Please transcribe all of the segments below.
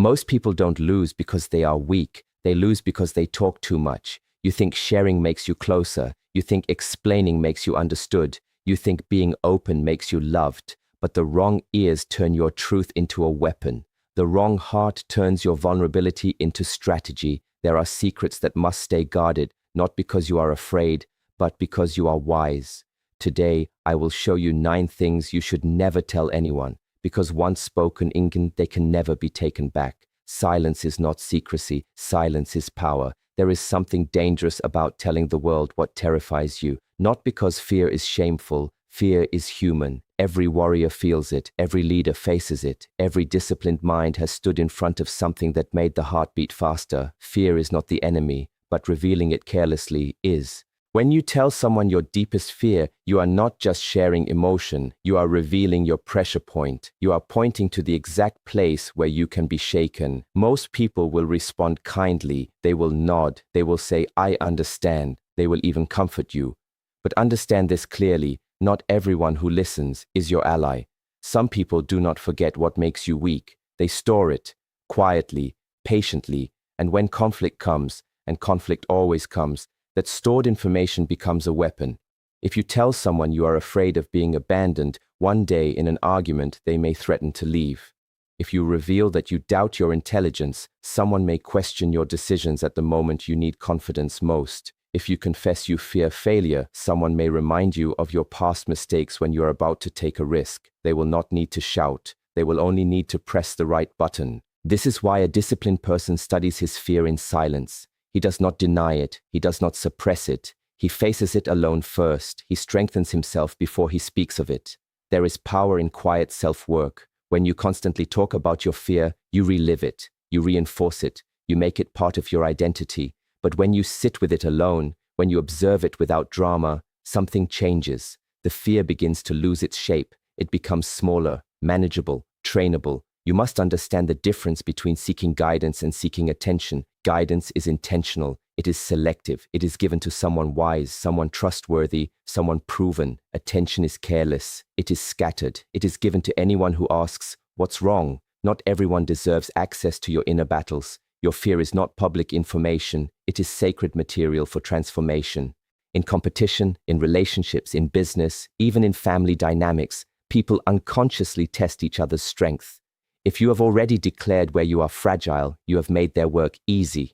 Most people don't lose because they are weak. They lose because they talk too much. You think sharing makes you closer. You think explaining makes you understood. You think being open makes you loved. But the wrong ears turn your truth into a weapon. The wrong heart turns your vulnerability into strategy. There are secrets that must stay guarded, not because you are afraid, but because you are wise. Today, I will show you 9 things you should never tell anyone, because once spoken, they can never be taken back. Silence is not secrecy. Silence is power. There is something dangerous about telling the world what terrifies you, not because fear is shameful. Fear is human. Every warrior feels it. Every leader faces it. Every disciplined mind has stood in front of something that made the heart beat faster. Fear is not the enemy, but revealing it carelessly is. When you tell someone your deepest fear, you are not just sharing emotion. You are revealing your pressure point. You are pointing to the exact place where you can be shaken. Most people will respond kindly. They will nod. They will say, "I understand." They will even comfort you. But understand this clearly. Not everyone who listens is your ally. Some people do not forget what makes you weak. They store it quietly, patiently, and when conflict comes, and conflict always comes, that stored information becomes a weapon. If you tell someone you are afraid of being abandoned, one day in an argument they may threaten to leave. If you reveal that you doubt your intelligence, someone may question your decisions at the moment you need confidence most. If you confess you fear failure, someone may remind you of your past mistakes when you are about to take a risk. They will not need to shout. They will only need to press the right button. This is why a disciplined person studies his fear in silence. He does not deny it. He does not suppress it. He faces it alone first. He strengthens himself before he speaks of it. There is power in quiet self-work. When you constantly talk about your fear, you relive it. You reinforce it. You make it part of your identity. But when you sit with it alone, when you observe it without drama, something changes. The fear begins to lose its shape. It becomes smaller, manageable, trainable. You must understand the difference between seeking guidance and seeking attention. Guidance is intentional. It is selective. It is given to someone wise, someone trustworthy, someone proven. Attention is careless. It is scattered. It is given to anyone who asks, "What's wrong?" Not everyone deserves access to your inner battles. Your fear is not public information. It is sacred material for transformation. In competition, in relationships, in business, even in family dynamics, people unconsciously test each other's strength. If you have already declared where you are fragile, you have made their work easy.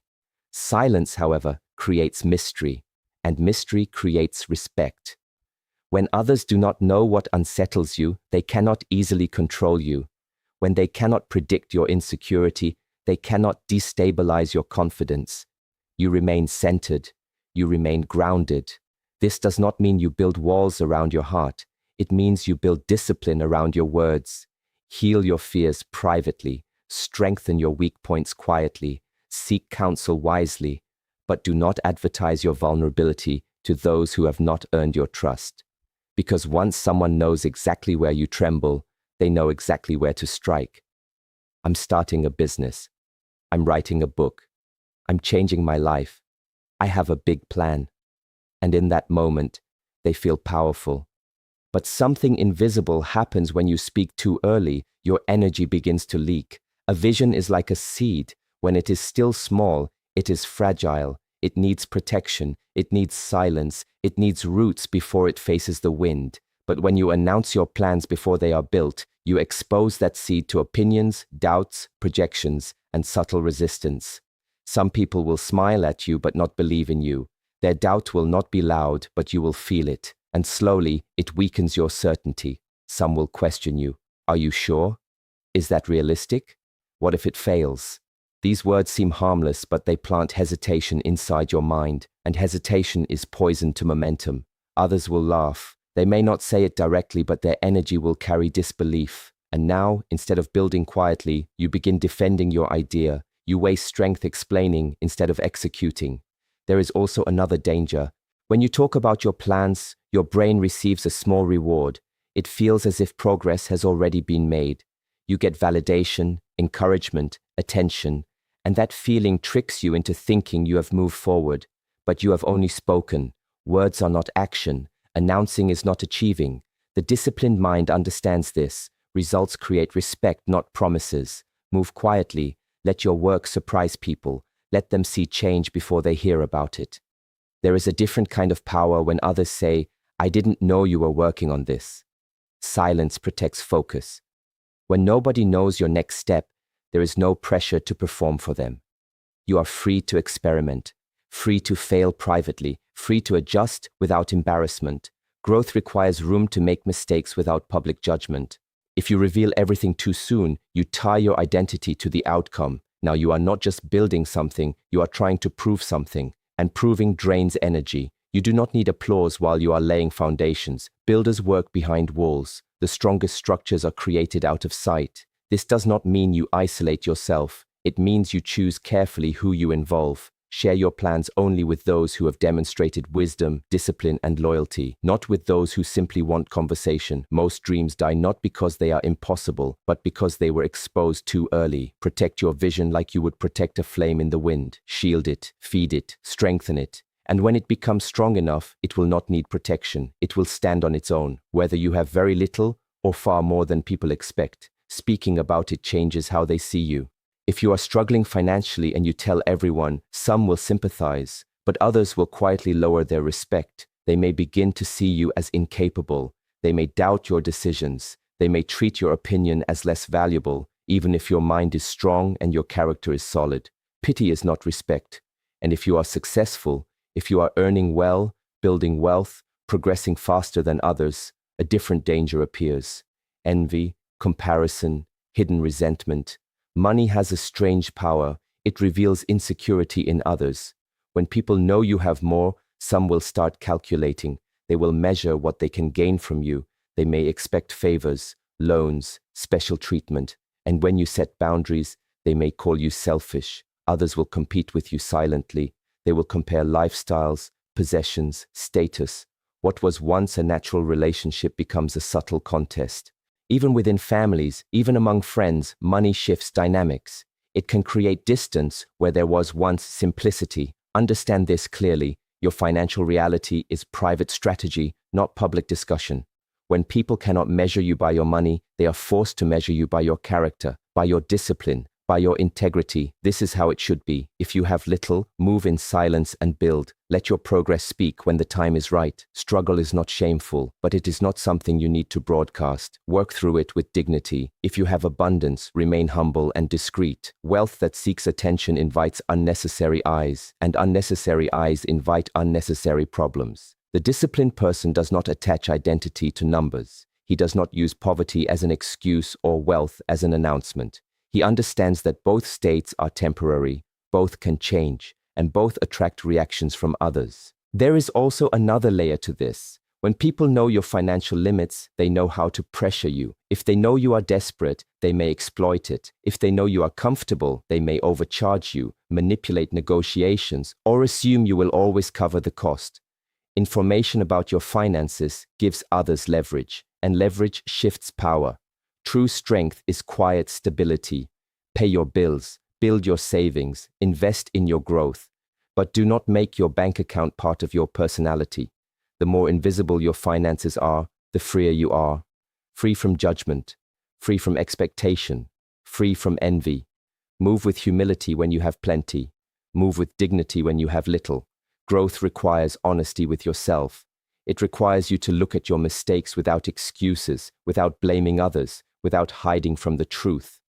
Silence, however, creates mystery, and mystery creates respect. When others do not know what unsettles you, they cannot easily control you. When they cannot predict your insecurity, they cannot destabilize your confidence. You remain centered. You remain grounded. This does not mean you build walls around your heart. It means you build discipline around your words. Heal your fears privately. Strengthen your weak points quietly. Seek counsel wisely. But do not advertise your vulnerability to those who have not earned your trust. Because once someone knows exactly where you tremble, they know exactly where to strike. I'm starting a business. I'm writing a book. I'm changing my life. I have a big plan. And in that moment, they feel powerful. But something invisible happens when you speak too early. Your energy begins to leak. A vision is like a seed. When it is still small, it is fragile. It needs protection. It needs silence. It needs roots before it faces the wind. But when you announce your plans before they are built, you expose that seed to opinions, doubts, projections, and subtle resistance. Some people will smile at you but not believe in you. Their doubt will not be loud, but you will feel it. And slowly, it weakens your certainty. Some will question you. Are you sure? Is that realistic? What if it fails? These words seem harmless, but they plant hesitation inside your mind, and hesitation is poison to momentum. Others will laugh. They may not say it directly, but their energy will carry disbelief. And now, instead of building quietly, you begin defending your idea. You waste strength explaining instead of executing. There is also another danger. When you talk about your plans, your brain receives a small reward. It feels as if progress has already been made. You get validation, encouragement, attention, and that feeling tricks you into thinking you have moved forward. But you have only spoken. Words are not action. Announcing is not achieving. The disciplined mind understands this. Results create respect, not promises. Move quietly. Let your work surprise people. Let them see change before they hear about it. There is a different kind of power when others say, "I didn't know you were working on this." Silence protects focus. When nobody knows your next step, there is no pressure to perform for them. You are free to experiment, free to fail privately, free to adjust without embarrassment. Growth requires room to make mistakes without public judgment. If you reveal everything too soon, you tie your identity to the outcome. Now you are not just building something, you are trying to prove something, and proving drains energy. You do not need applause while you are laying foundations. Builders work behind walls. The strongest structures are created out of sight. This does not mean you isolate yourself. It means you choose carefully who you involve. Share your plans only with those who have demonstrated wisdom, discipline, and loyalty, not with those who simply want conversation. Most dreams die not because they are impossible, but because they were exposed too early. Protect your vision like you would protect a flame in the wind. Shield it, feed it, strengthen it. And when it becomes strong enough, it will not need protection. It will stand on its own, whether you have very little or far more than people expect. Speaking about it changes how they see you. If you are struggling financially and you tell everyone, some will sympathize, but others will quietly lower their respect. They may begin to see you as incapable. They may doubt your decisions. They may treat your opinion as less valuable, even if your mind is strong and your character is solid. Pity is not respect. And if you are successful, if you are earning well, building wealth, progressing faster than others, a different danger appears. Envy, comparison, hidden resentment. Money has a strange power. It reveals insecurity in others. When people know you have more, some will start calculating. They will measure what they can gain from you. They may expect favors, loans, special treatment. And when you set boundaries, they may call you selfish. Others will compete with you silently. They will compare lifestyles, possessions, status. What was once a natural relationship becomes a subtle contest. Even within families, even among friends, money shifts dynamics. It can create distance where there was once simplicity. Understand this clearly. Your financial reality is private strategy, not public discussion. When people cannot measure you by your money, they are forced to measure you by your character, by your discipline, by your integrity. This is how it should be. If you have little, move in silence and build. Let your progress speak when the time is right. Struggle is not shameful, but it is not something you need to broadcast. Work through it with dignity. If you have abundance, remain humble and discreet. Wealth that seeks attention invites unnecessary eyes, and unnecessary eyes invite unnecessary problems. The disciplined person does not attach identity to numbers. He does not use poverty as an excuse or wealth as an announcement. He understands that both states are temporary, both can change, and both attract reactions from others. There is also another layer to this. When people know your financial limits, they know how to pressure you. If they know you are desperate, they may exploit it. If they know you are comfortable, they may overcharge you, manipulate negotiations, or assume you will always cover the cost. Information about your finances gives others leverage, and leverage shifts power. True strength is quiet stability. Pay your bills, build your savings, invest in your growth. But do not make your bank account part of your personality. The more invisible your finances are, the freer you are. Free from judgment, free from expectation, free from envy. Move with humility when you have plenty. Move with dignity when you have little. Growth requires honesty with yourself. It requires you to look at your mistakes without excuses, without blaming others, without hiding from the truth.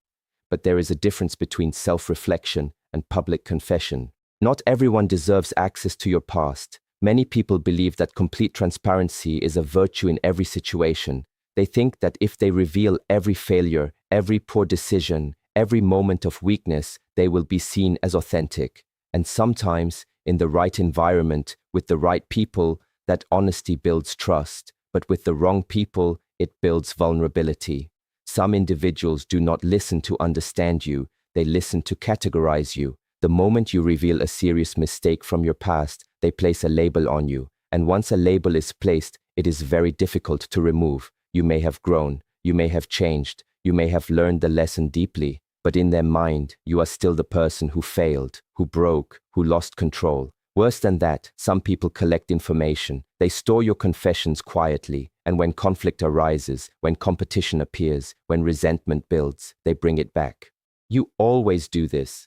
But there is a difference between self-reflection and public confession. Not everyone deserves access to your past. Many people believe that complete transparency is a virtue in every situation. They think that if they reveal every failure, every poor decision, every moment of weakness, they will be seen as authentic. And sometimes, in the right environment, with the right people, that honesty builds trust. But with the wrong people, it builds vulnerability. Some individuals do not listen to understand you, they listen to categorize you. The moment you reveal a serious mistake from your past, they place a label on you. And once a label is placed, it is very difficult to remove. You may have grown, you may have changed, you may have learned the lesson deeply, but in their mind, you are still the person who failed, who broke, who lost control. Worse than that, some people collect information. They store your confessions quietly, and when conflict arises, when competition appears, when resentment builds, they bring it back. You always do this.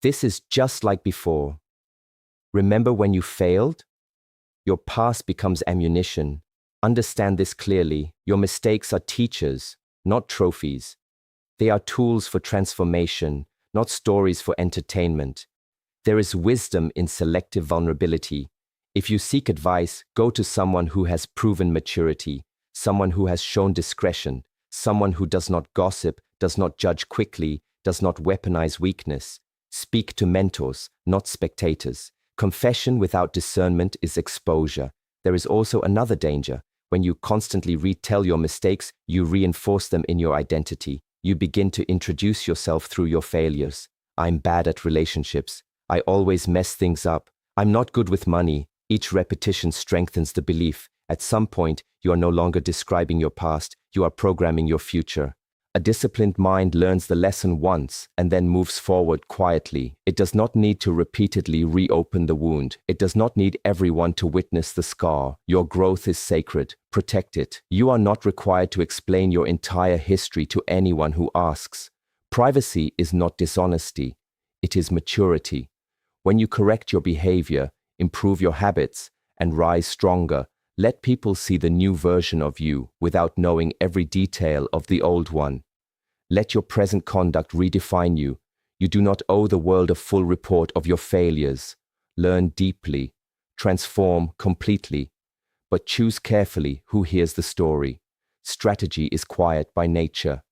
This is just like before. Remember when you failed? Your past becomes ammunition. Understand this clearly. Your mistakes are teachers, not trophies. They are tools for transformation, not stories for entertainment. There is wisdom in selective vulnerability. If you seek advice, go to someone who has proven maturity, someone who has shown discretion, someone who does not gossip, does not judge quickly, does not weaponize weakness. Speak to mentors, not spectators. Confession without discernment is exposure. There is also another danger. When you constantly retell your mistakes, you reinforce them in your identity. You begin to introduce yourself through your failures. I'm bad at relationships. I always mess things up. I'm not good with money. Each repetition strengthens the belief. At some point, you are no longer describing your past, you are programming your future. A disciplined mind learns the lesson once and then moves forward quietly. It does not need to repeatedly reopen the wound. It does not need everyone to witness the scar. Your growth is sacred. Protect it. You are not required to explain your entire history to anyone who asks. Privacy is not dishonesty. It is maturity. When you correct your behavior, improve your habits, and rise stronger, let people see the new version of you without knowing every detail of the old one. Let your present conduct redefine you. You do not owe the world a full report of your failures. Learn deeply, transform completely, but choose carefully who hears the story. Strategy is quiet by nature.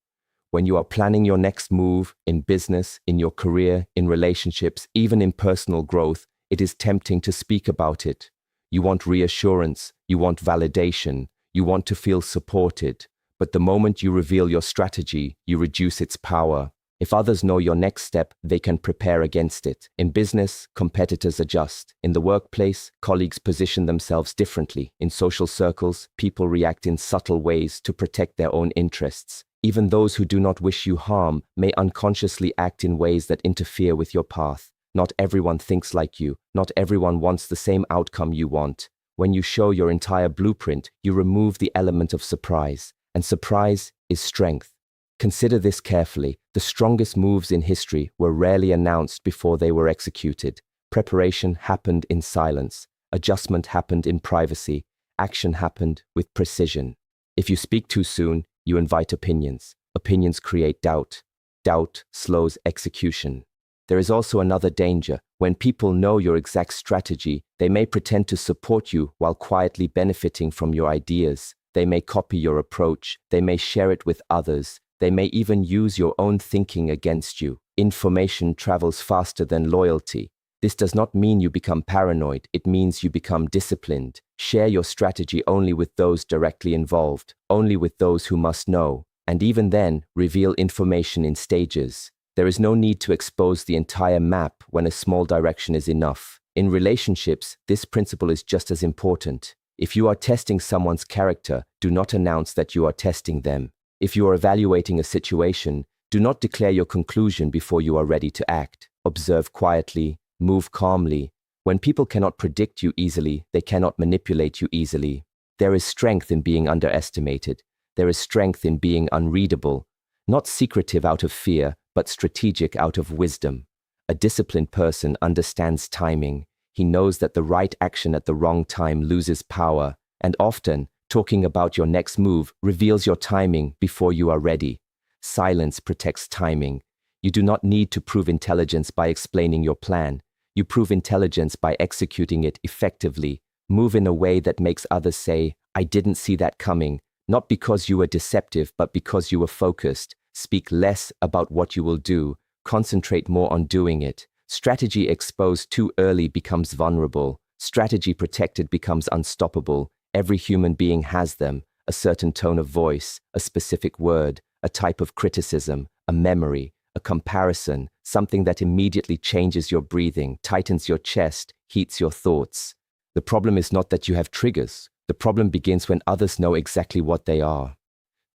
When you are planning your next move in business, in your career, in relationships, even in personal growth, it is tempting to speak about it. You want reassurance, you want validation, you want to feel supported. But the moment you reveal your strategy, you reduce its power. If others know your next step, they can prepare against it. In business, competitors adjust. In the workplace, colleagues position themselves differently. In social circles, people react in subtle ways to protect their own interests. Even those who do not wish you harm may unconsciously act in ways that interfere with your path. Not everyone thinks like you. Not everyone wants the same outcome you want. When you show your entire blueprint, you remove the element of surprise. And surprise is strength. Consider this carefully. The strongest moves in history were rarely announced before they were executed. Preparation happened in silence. Adjustment happened in privacy. Action happened with precision. If you speak too soon, you invite opinions. Opinions create doubt. Doubt slows execution. There is also another danger. When people know your exact strategy, they may pretend to support you while quietly benefiting from your ideas. They may copy your approach. They may share it with others. They may even use your own thinking against you. Information travels faster than loyalty. This does not mean you become paranoid. It means you become disciplined. Share your strategy only with those directly involved, only with those who must know. And even then, reveal information in stages. There is no need to expose the entire map when a small direction is enough. In relationships, this principle is just as important. If you are testing someone's character, do not announce that you are testing them. If you are evaluating a situation, do not declare your conclusion before you are ready to act. Observe quietly, move calmly. When people cannot predict you easily, they cannot manipulate you easily. There is strength in being underestimated. There is strength in being unreadable. Not secretive out of fear, but strategic out of wisdom. A disciplined person understands timing. He knows that the right action at the wrong time loses power, and often, talking about your next move reveals your timing before you are ready. Silence protects timing. You do not need to prove intelligence by explaining your plan. You prove intelligence by executing it effectively. Move in a way that makes others say, "I didn't see that coming," not because you were deceptive, but because you were focused. Speak less about what you will do. Concentrate more on doing it. Strategy exposed too early becomes vulnerable. Strategy protected becomes unstoppable. Every human being has them. A certain tone of voice, a specific word, a type of criticism, a memory, a comparison, something that immediately changes your breathing, tightens your chest, heats your thoughts. The problem is not that you have triggers. The problem begins when others know exactly what they are.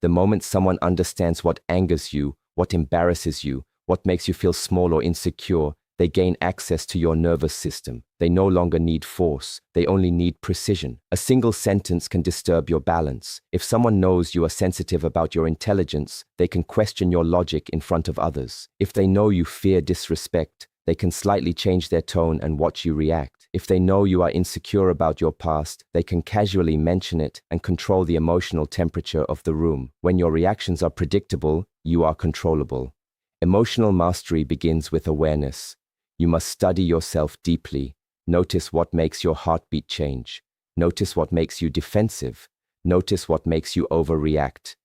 The moment someone understands what angers you, what embarrasses you, what makes you feel small or insecure, They gain access to your nervous system. They no longer need force. They only need precision. A single sentence can disturb your balance. If someone knows you are sensitive about your intelligence, they can question your logic in front of others. If they know you fear disrespect, they can slightly change their tone and watch you react. If they know you are insecure about your past, they can casually mention it and control the emotional temperature of the room. When your reactions are predictable, you are controllable. Emotional mastery begins with awareness. You must study yourself deeply. Notice what makes your heartbeat change. Notice what makes you defensive. Notice what makes you overreact.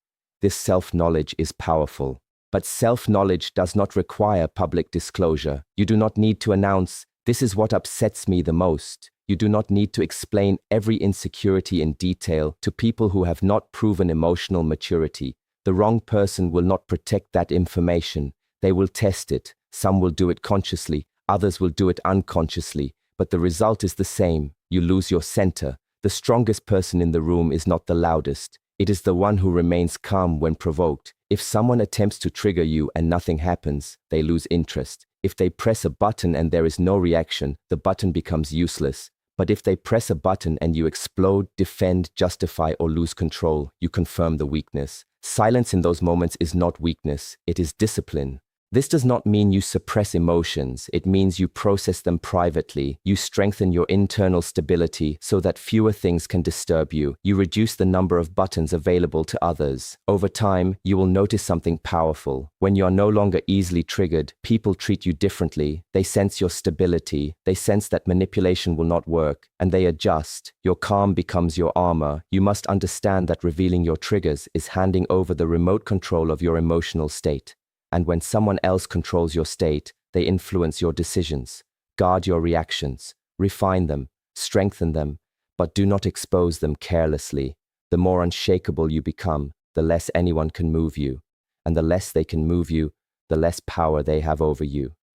This self-knowledge is powerful. But self-knowledge does not require public disclosure. You do not need to announce, "This is what upsets me the most." You do not need to explain every insecurity in detail to people who have not proven emotional maturity. The wrong person will not protect that information. They will test it. Some will do it consciously, others will do it unconsciously, but the result is the same. You lose your center. The strongest person in the room is not the loudest. It is the one who remains calm when provoked. If someone attempts to trigger you and nothing happens, they lose interest. If they press a button and there is no reaction, the button becomes useless. But if they press a button and you explode, defend, justify, or lose control, you confirm the weakness. Silence in those moments is not weakness, it is discipline. This does not mean you suppress emotions. It means you process them privately. You strengthen your internal stability so that fewer things can disturb you. You reduce the number of buttons available to others. Over time, you will notice something powerful. When you are no longer easily triggered, people treat you differently. They sense your stability. They sense that manipulation will not work, and they adjust. Your calm becomes your armor. You must understand that revealing your triggers is handing over the remote control of your emotional state. And when someone else controls your state, they influence your decisions. Guard your reactions, refine them, strengthen them, but do not expose them carelessly. The more unshakable you become, the less anyone can move you. And the less they can move you, the less power they have over you.